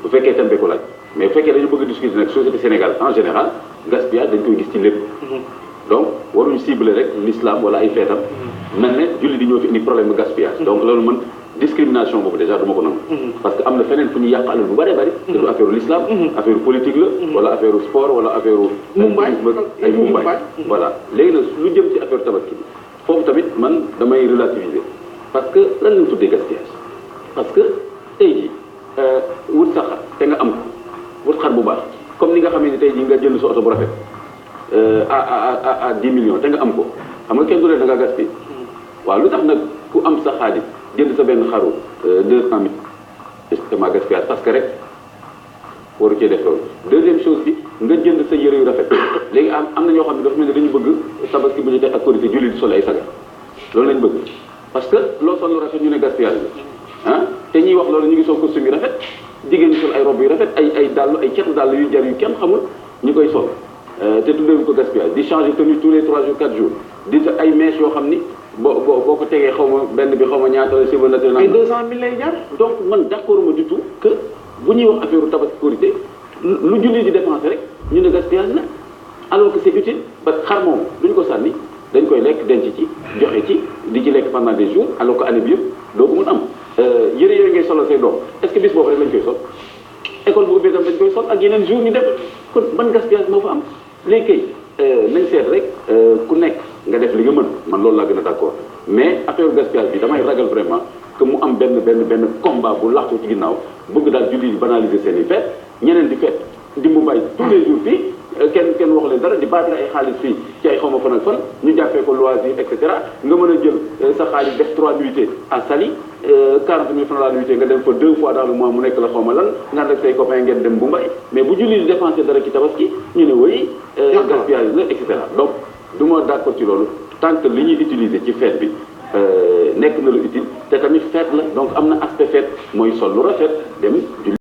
bu fekkee thème bi ko laaj mais bu fekkee dañu bëgg a discuter nag société Sénégal en général gaspillage dañ koy gis ci lépp. donc waruñu cibler rek l'islam wala ay feetam. mel ne julli di ñoo fi indi problème gaspillage. donc loolu man discrimination boobu déjà du ma ko nangu. parce que am na feneen fu ñu yàq alal bu bëree bëri. te du affaire l'islam affaire politique la. wala affaire sport wala affaire. ay mumbaay voilà léegi nag lu jëm ci affaire tabaski bi foofu tamit man damay relativiser parce que lan lañ tuddee gaspillage parce que tey jii wut sa xar te nga am ko wut xar bu baax comme ni nga xam ne tey jii nga jënd sa oto bu rafet à 10 millions te nga am ko xam nga kenn du leen da ngaa gaspillé waaw lu tax nag ku am sa xaalis jënd sa benn xaru 200 000 justement gaspillage parce que rek waru cee def loolu. deuxième chose bi nga jënd sa yëre yu rafet léegi am na ñoo xam ne dafa mel ne dañu bëgg tabaski bu ñu teg ak korité julli di sol ay sagar loolu lañ bëgg parce que loo sol lu rafet ñu ne gaspillage la ah te ñiy wax loolu ñu ngi sol costume yu rafet jigéen ñi sol ay robe yu rafet ay dàll ay ceetu dàll yu jar yu kenn xamul ñu koy sol te tuddee ko gaspillage di changer tenue tous les 3 jours 4 jours di sa ay mèches yoo xam ni boo ko tegee xaw ma benn bi xaw ma ñaata la cheveux naturel. ay 200 000 lay jar. donc man d'accord ma du tout que bu ñuy wax affaire tabaski korité lu julli di dépenser rek ñu ne gaspillage la alors que c'est utile parce que xar moom duñ ko sànni dañ koy lekk denc ci joxe ci di ci lekk pendant des jours alors que année bi yëpp doo ko mën am yëre yooyu ngay solal say doom est-ce que bis boobu rek lañ koy sol école bu ubbee tam dañ koy sol ak yeneen jour ñu def kon ban gaspillage moo fa am léegi kay nañ seet rek ku nekk nga def li nga mën man loolu laa gën a d'accord mais affaire gaspillage bi damay ragal vraiment que mu am benn combat bu laxtu ci ginnaaw bëgg daal julli di banaliser seen i fête ñeneen di fête di mu bàyyi tous les jours fii kenn waxu leen dara di bâtir ay xaalis fii ci ay xawma fan ak fan ñu jàppee ko loisir et cetera nga mën a jël sa xaalis def 3 nuitées à Saly 40 000 francs la nuitée nga dem fa 2 fois dans le mois mu nekk la xawma lan nga ànd ak say copains ngeen dem bu mbay mais bu julli di dépenser dara ci tabaski ñu ne woy gaspillage la et cetera donc du ma d'accord ci loolu tant que li ñuy utiliser ci fête bi nekk na lu utile te tamit fête la donc am na aspect fête mooy sol lu rafet dem julli